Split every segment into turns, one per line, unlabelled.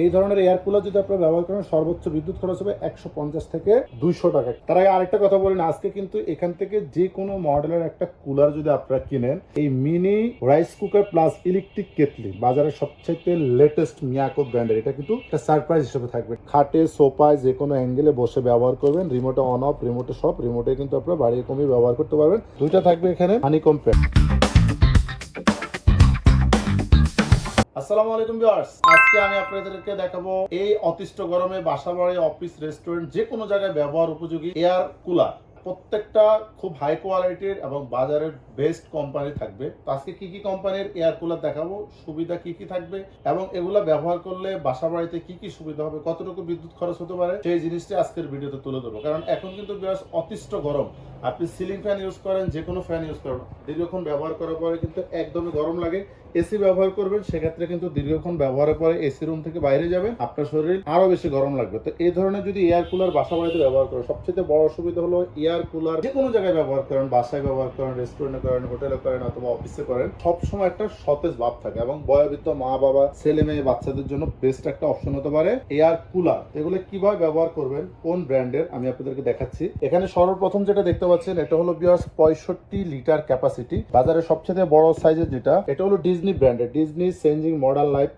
এই ধরনের air cooler যদি আপনারা ব্যবহার করেন সর্বোচ্চ বিদ্যুৎ খরচ হবে 150 থেকে 200 টাকা। তার আগে আরেকটা কথা বলেন, আজকে কিন্তু এখান থেকে যে কোনো মডেলের একটা কুলার যদি আপনারা কিনেন, এই mini rice cooker plus electric kettle বাজারের সবচেয়ে লেটেস্ট মিয়াকো ব্র্যান্ডের, এটা কিন্তু একটা সারপ্রাইজ হিসেবে থাকবে। খাটে সোফায় যে কোনো অ্যাঙ্গেলে বসে ব্যবহার করবেন, রিমোটে অন অফ, রিমোটে সব, রিমোটে কিন্তু আপনারা বাড়িয়ে কমিয়ে ব্যবহার করতে পারবেন। দুইটা থাকবে এখানে হানিকম প্যাড। আসসালামু আলাইকুম ভিউয়ার্স, আজকে আমি আপনাদেরকে দেখাবো এই অতিষ্ঠ গরমে বাসাবাড়ি, অফিস, রেস্টুরেন্ট যে কোনো জায়গায় ব্যবহার উপযোগী এয়ার কুলার। প্রত্যেকটা খুব হাই কোয়ালিটির এবং বাজারের বেস্ট কোম্পানি থাকবে। তো আজকে কি কি কোম্পানির এয়ার কুলার দেখাবো, সুবিধা কি কি থাকবে এবং এগুলা ব্যবহার করলে বাসাবাড়িতে কি কি সুবিধা হবে, কতটুকু বিদ্যুৎ খরচ হতে পারে, সেই জিনিসটি আজকের ভিডিওতে তুলে ধরবো। কারণ এখন কিন্তু ভিউয়ার্স অতিষ্ঠ গরম, আপনি সিলিং ফ্যান ইউজ করেন, যে কোনো ফ্যান ইউজ করেন, দীর্ঘক্ষণ ব্যবহার করার পরে কিন্তু একদমই গরম লাগে। এসি ব্যবহার করবেন, সেক্ষেত্রে কিন্তু দীর্ঘক্ষণ ব্যবহারের পরে এসি রুম থেকে বাইরে যাবে, আপনার শরীর আরো বেশি গরম লাগবে। তো এই ধরনের যদি এয়ার কুলার বাসা বাড়িতে ব্যবহার করেন, সবচেয়ে বড় সুবিধা হলো এয়ার কুলার যে কোনো জায়গায় ব্যবহার করেন, বাসায় ব্যবহার করেন, রেস্টুরেন্টে করেন, হোটেলে করেন অথবা অফিসে করেন, সবসময় একটা সতেজ ভাব থাকে এবং বয়োবৃদ্ধ মা বাবা, ছেলে মেয়ে, বাচ্চাদের জন্য বেস্ট একটা অপশন হতে পারে এয়ার কুলার। এগুলো কিভাবে ব্যবহার করবেন, কোন ব্র্যান্ডের, আমি আপনাদেরকে দেখাচ্ছি। এখানে সর্বপ্রথম যেটা দেখতে পাচ্ছেন, এটা হলো ভিউয়ার্স 65 লিটার ক্যাপাসিটি, বাজারের সবচেয়ে বড় সাইজের যেটা, এটা হলো ডিজনি ব্র্যান্ডের, ডিজনি চেঞ্জিং মডার্ন লাইফ,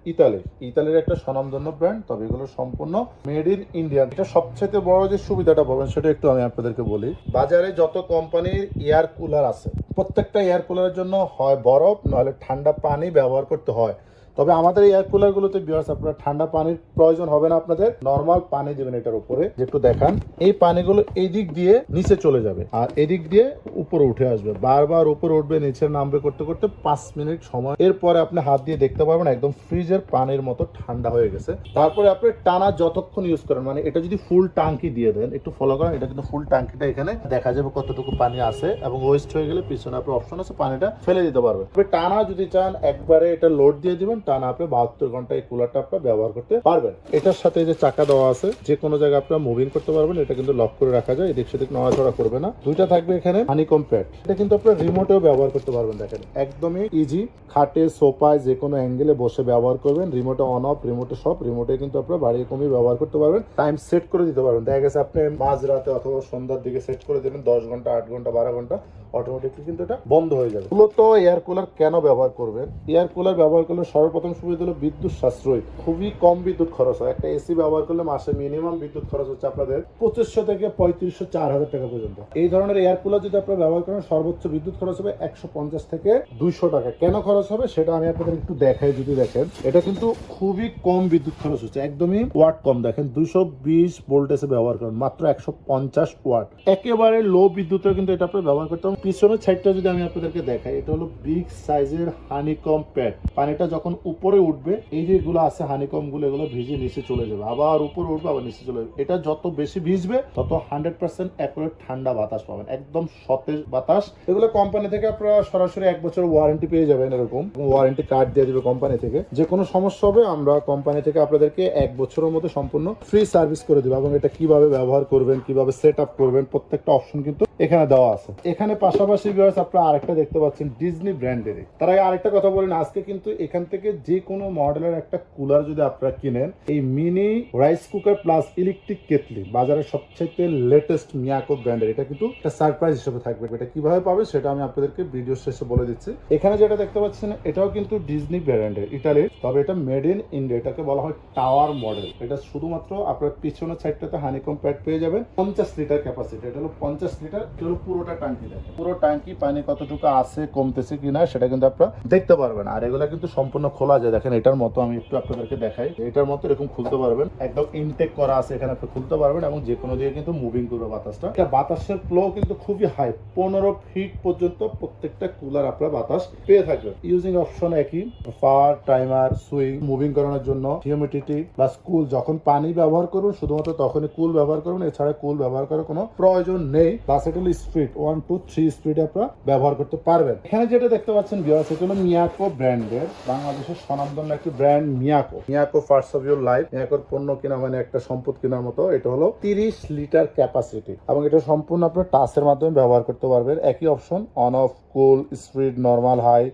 ইতালির একটা স্বনামধন্য ব্র্যান্ড, তবে এগুলো সম্পূর্ণ মেড ইন ইন্ডিয়ান। এটা সবচেয়ে বড় যে সুবিধাটা পাবেন সেটা একটু আমি আপনাদেরকে বলি। বাজারে যত কোম্পানির এয়ার কুলার আছে, প্রত্যেকটা এয়ার কুলারের জন্য হয় বরফ নইলে ঠান্ডা পানি ব্যবহার করতে হয়। তবে আমাদের এয়ার কুলারগুলোতে ভিউয়ার্স আপনার ঠান্ডা পানির প্রয়োজন হবে না, আপনাদের নরমাল পানি দিবেন এটার উপরে, একটু দেখান। এই পানিগুলো এই দিক দিয়ে নিচে চলে যাবে আর এদিক দিয়ে উপরে উঠে আসবে, বারবার উপরে উঠবে নিচে নামবে করতে করতে 5 মিনিট সময়। এরপরে আপনি হাত দিয়ে দেখতে পারবেন একদম ফ্রিজের পানির মতো ঠান্ডা হয়ে গেছে। তারপরে আপনি টানা যতক্ষণ ইউজ করেন, মানে এটা যদি ফুল ট্যাঙ্কি দিয়ে দেন, একটু ফলো করেন, এটা কিন্তু ফুল ট্যাঙ্কিটা, এখানে দেখা যাবে কতটুকু পানি আছে এবং ওয়েস্ট হয়ে গেলে পিছনে আপনার অপশন আছে পানিটা ফেলে দিতে পারবেন। টানা যদি চান একবারে এটা লোড দিয়ে দিবেন, টানা আপনি 72 ঘন্টা এই কুলারটা আপনার ব্যবহার করতে পারবেন। এটার সাথে যে চাকা দেওয়া আছে, যে কোনো জায়গায় আপনার মুভিং করতে পারবেন, এটা কিন্তু লক করে রাখা যায়, এদিক সেদিক নড়াচড়া করবে না। দুইটা থাকবে এখানে হানিকম প্যাড, এটা কিন্তু আপনার রিমোটেও ব্যবহার করতে পারবেন। দেখেন একদমই ইজি, খাটে সোফায় যে কোনো অ্যাঙ্গেলে বসে ব্যবহার করবেন, রিমোটে অন অফ, রিমোটে সব, রিমোটে কিন্তু আপনার বাড়িয়ে কমিয়ে ব্যবহার করতে পারবেন। টাইম সেট করে দিতে পারবেন, দেখা গেছে আপনি মাঝরাতে অথবা সন্ধ্যার দিকে সেট করে দেবেন 10 ঘন্টা, 8 ঘন্টা, 12 ঘন্টা, অটোমেটিকলি কিন্তু এটা বন্ধ হয়ে যাবে। মূলত এয়ার কুলার কেন ব্যবহার করবেন, এয়ার কুলার ব্যবহার করলে সর্বপ্রথম সুবিধা হলো বিদ্যুৎ সাশ্রয়, খুবই কম বিদ্যুৎ খরচ হয়। একটা এসি ব্যবহার করলে মাসে মিনিমাম বিদ্যুৎ খরচ হচ্ছে আপনাদের 2500 থেকে 3500, 4000 টাকা পর্যন্ত। এই ধরনের এয়ার কুলার যদি আপনারা ব্যবহার করেন সর্বোচ্চ বিদ্যুৎ খরচ হবে 150 থেকে 200 টাকা। কেন খরচ হবে সেটা আমি আপনাদের একটু দেখাই। যদি দেখেন এটা কিন্তু খুবই কম বিদ্যুৎ খরচ হচ্ছে, একদমই ওয়াট কম। দেখেন 220 ভোল্টেজে ব্যবহার করেন, মাত্র 150 ওয়াট, একেবারে লো বিদ্যুতেও কিন্তু এটা আপনারা ব্যবহার করতে হবে। পিছনের সাইডটা যদি আমি আপনাদেরকে দেখাই, এটা হলো বিগ সাইজের হানিকম প্যাড। পানিটা যখন উপরে উঠবে, এই যেগুলো আছে হানিকম গুলো, এগুলো ভিজে নিচে চলে যাবে, আবার উপরে উঠবে, আবার নিচে চলে যাবে। এটা যত বেশি ভিজবে তত 100% অ্যাকুরেট ঠান্ডা বাতাস পাবেন, একদম সতেজ বাতাস। এগুলো কোম্পানি থেকে আপনারা সরাসরি 1 বছর ওয়ারেন্টি পেয়ে যাবেন, এরকম ওয়ারেন্টি কার্ড দিয়ে দিবে কোম্পানি থেকে। যে কোনো সমস্যা হবে আমরা কোম্পানি থেকে আপনাদেরকে 1 বছরের মধ্যে সম্পূর্ণ ফ্রি সার্ভিস করে দেবো এবং এটা কিভাবে ব্যবহার করবেন, কিভাবে সেট আপ করবেন, প্রত্যেকটা অপশন কিন্তু এখানে দেওয়া আছে। এখানে পাশাপাশি ভিউয়ার্স আপনারা আরেকটা দেখতে পাচ্ছেন ডিজনি ব্র্যান্ডের। তার আগে আরেকটা কথা বলেন, আজকে কিন্তু এখান থেকে যে কোনো মডেলের একটা কুলার যদি আপনারা কিনেন, এই mini rice cooker plus electric kettle বাজারের সবচেয়ে লেটেস্ট মিয়াকো ব্র্যান্ডের, এটা কিন্তু একটা সারপ্রাইজ হিসেবে থাকবে। এটা কিভাবে পাবে সেটা আমি আপনাদেরকে ভিডিও শেষে বলে দিচ্ছি। এখানে যেটা দেখতে পাচ্ছেন এটাও কিন্তু ডিজনি ব্র্যান্ডের, ইতালির, তবে এটা মেড ইন ইন্ডিয়া। এটাকে বলা হয় টাওয়ার মডেল। এটা শুধুমাত্র আপনার পিছনের সাইডটাতে হানিকম প্যাড পেয়ে যাবেন। 50 লিটার ক্যাপাসিটি, এটা হলো 50 লিটার, এটা হলো পুরোটা ট্যাঙ্কি। দেখেন পুরো ট্যাঙ্কি পানি কতটুকু আছে, কমতেছে কিনা সেটা কিন্তু আপনারা দেখতে পারবেন। আর এগুলা কিন্তু সম্পূর্ণ খোলা যায়, দেখেন এটার মতো আমি একটু আপনাদেরকে দেখাই, এটার মতো এরকম খুলতে পারবেন, একদম ইনটেক করা আছে, এখানে আপনি খুলতে পারবেন এবং যে কোনো দিকে কিন্তু মুভিং করবে বাতাসটা। এটা বাতাসের ফ্লো কিন্তু খুবই হাই, 15 ফিট পর্যন্ত প্রত্যেকটা কুলার আপনার বাতাস পেয়ে থাকবে। ইউজিং অপশন একই, পাওয়ার, টাইমার, সুইং, মুভিং করানোর জন্য, হিউমিডিটি বা কুল, যখন পানি ব্যবহার করুন শুধুমাত্র তখনই কুল ব্যবহার করুন, এছাড়া কুল ব্যবহার করার কোনো প্রয়োজন নেই। প্লাস এটা হলো স্পিড 1 2 3 স্পিড আপনারা ব্যবহার করতে পারবেন। এখানে যেটা দেখতে পাচ্ছেন ভিউয়ার্স, এটা হলো মিয়াকো ব্র্যান্ডের, বাংলাদেশের স্বনামধন্য একটি brand Miyako first of your life. মিয়াকোর পণ্য কিনা মানে একটা সম্পদ কেনার মতো। এটা হলো 30 লিটার ক্যাপাসিটি এবং এটা সম্পূর্ণ আপনার টাচের মাধ্যমে ব্যবহার করতে পারবেন। একই option, on off, cool, speed, normal, high,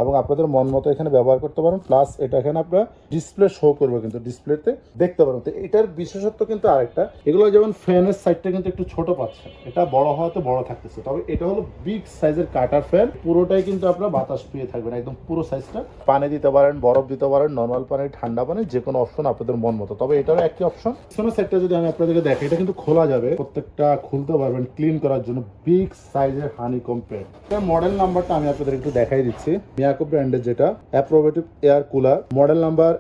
এবং আপনাদের মন মতো এখানে ব্যবহার করতে পারেন। প্লাস এটা এখানে আপনারা ডিসপ্লে শো করবে, কিন্তু ডিসপ্লেতে দেখতে পারেন। তো এটার বিশেষত্ব কিন্তু আরেকটা, এগুলো যেমন ফ্যানের সাইডটা কিন্তু একটু ছোট পাচ্ছে, এটা বড় হওয়াতে বড় থাকতেছে, তবে এটা হলো বিগ সাইজের কাটার ফ্যান। পুরোটাই কিন্তু আপনারা বাতাস পেয়ে থাকবেন, একদম পুরো সাইজটা। পানি দিতে পারেন, বরফ দিতে পারেন, নর্মাল পানি, ঠান্ডা পানি, যে কোনো অপশন আপনাদের মন মতো। তবে এটারও একটি অপশন, পিছনের সাইডটা যদি আমি আপনাদেরকে দেখাই, এটা কিন্তু খোলা যাবে, প্রত্যেকটা খুলতে পারবেন ক্লিন করার জন্য। বিগ সাইজের হানিকম প্যাড। এটার মডেল নাম্বারটা আমি আপনাদের একটু দেখাই দিচ্ছি। মিয়াকো ব্র্যান্ডের যেটা অ্যাপ্রোভেটিভ air cooler, model number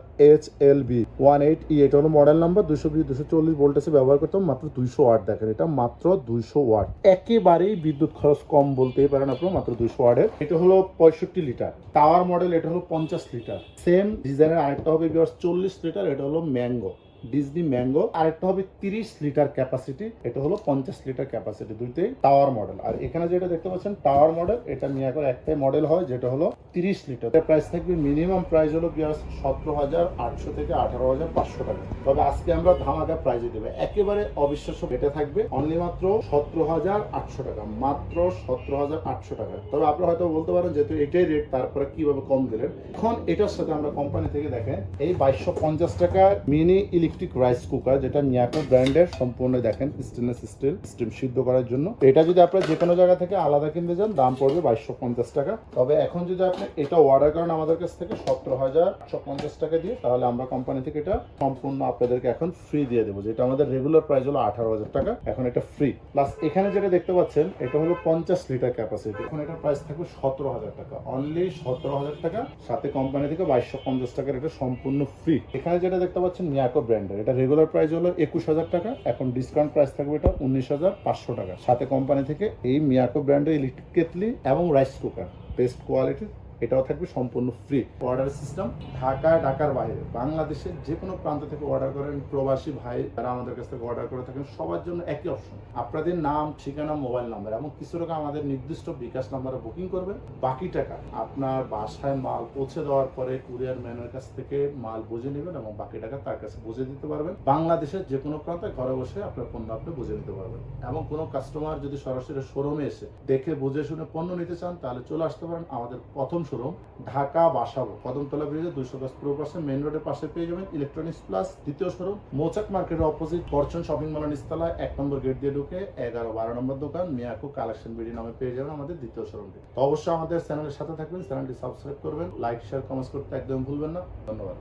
HLB18E। এটা হলো মডেল নাম্বার। 220-240 ভোল্টেজে ব্যবহার করতে হবে, মাত্র 200 ওয়াট। দেখেন এটা মাত্র 200 ওয়াট, একেবারেই বিদ্যুৎ খরচ কম বলতেই পারেন আপনারা, মাত্র 200 ওয়াটের। এটা হলো 65 লিটার টাওয়ার মডেল, এটা হলো 50 লিটার। সেম ডিজাইনের আরেকটা হবে 40 লিটার, এটা হলো ম্যাঙ্গো, ডিজনি ম্যাঙ্গো। আরেকটা হবে 30 লিটার ক্যাপাসিটি, এটা হলো 50 লিটার ক্যাপাসিটি, দুইটাই টাওয়ার মডেল। আর এখানে যেটা দেখতে পাচ্ছেন টাওয়ার মডেল, এটা মিয়াকোর একটাই মডেল হয় যেটা হলো 30 লিটার। এর প্রাইস থাকবে, মিনিমাম প্রাইস হলো 17,800 থেকে 18,500 টাকা। তবে আজকে আমরা ধামাকা প্রাইজে দেবো, একেবারে অবিশ্বাস্য রেটে থাকবে, অনলি মাত্র 17,800 টাকা, মাত্র 17,800 টাকা। তবে আপনারা হয়তো বলতে পারেন যেহেতু এটাই রেট, তারপরে কিভাবে কম দিলেন। এখন এটার সাথে আমরা কোম্পানি থেকে দেখেন এই 2250 টাকা মিনি ইলেকট্রিক রাইস কুকার, যেটা মিয়াকো ব্র্যান্ডের, সম্পূর্ণ দেখেন স্টেনলেস স্টিল, স্টিম সিদ্ধ করার জন্য। এটা যদি আপনারা যে কোনো জায়গা থেকে আলাদা কিনতে যান, দাম পড়বে 2250 টাকা। তবে এখন যদি আপনি এটা অর্ডার করেন আমাদের কাছ থেকে 17,850 টাকা দিয়ে, তাহলে আমরা কোম্পানি থেকে এটা সম্পূর্ণ আপনাদেরকে এখন ফ্রি দিয়ে দেবো। যেটা আমাদের রেগুলার প্রাইস হলো 18,000 টাকা, এখন এটা ফ্রি। প্লাস এখানে যেটা দেখতে পাচ্ছেন, এটা হলো 50 লিটার ক্যাপাসিটি, এখন এটা প্রাইস থাকবে 17,000 টাকা, অনলি 17,000 টাকা। সাথে কোম্পানি থেকে 2250 টাকার এটা সম্পূর্ণ ফ্রি। এখানে যেটা দেখতে পাচ্ছেন মিয়াকো ব্র্যান্ডের, এটা রেগুলার প্রাইস হলো 21,000 টাকা, এখন ডিসকাউন্ট প্রাইস থাকবে এটা 19,500 টাকা। সাথে কোম্পানি থেকে এই মিয়াকো ব্র্যান্ডের ইলেকট্রিক কেটলি এবং রাইস কুকার, বেস্ট কোয়ালিটির, এটাও থাকবে সম্পূর্ণ ফ্রি। অর্ডার সিস্টেম ঢাকার বাইরে, বাংলাদেশের যে কোনো প্রান্ত থেকে অর্ডার করেন, প্রবাসী ভাই যারা আমাদের কাছ থেকে অর্ডার করে থাকেন, সবার জন্য একই অপশন। আপনাদের নাম, ঠিকানা, মোবাইল নাম্বার এবং কিছু টাকা আমাদের নির্দিষ্ট বিকাশ নাম্বারে বুকিং করবেন। বাকি টাকা আপনার বাসায় মাল পৌঁছে দেওয়ার পরে কুরিয়ার ম্যানের কাছ থেকে মাল বুঝে নেবেন এবং বাকি টাকা তার কাছে বুঝে দিতে পারবেন। বাংলাদেশের যে কোনো প্রান্তে ঘরে বসে আপনার পণ্য আপনি বুঝে নিতে পারবেন। এবং কোনো কাস্টমার যদি সরাসরি শোরুমে এসে দেখে বুঝে শুনে পণ্য নিতে চান, তাহলে চলে আসতে পারেন আমাদের প্রথম শোরুম, ঢাকা বাসাবো, কদমতলা ব্রিজে 200 গজ পূর্ব পাশে মেইন রোডের পাশে পেয়ে যাবেন ইলেকট্রনিক্স প্লাস। দ্বিতীয় শোরুম মৌচাক মার্কেটের অপোজিট ফরচুন শপিং মলের নিচতলায় 1 নম্বর গেট দিয়ে ঢুকে 11-12 নম্বর দোকান, মিয়াকো কালেকশন বিডি নামে পেয়ে যাবেন আমাদের দ্বিতীয় শোরুমটি। তো অবশ্যই আমাদের চ্যানেলের সাথে থাকবেন, চ্যানেলটি সাবস্ক্রাইব করবেন, লাইক, শেয়ার, কমেন্টস করতে একদম ভুলবেন না। ধন্যবাদ।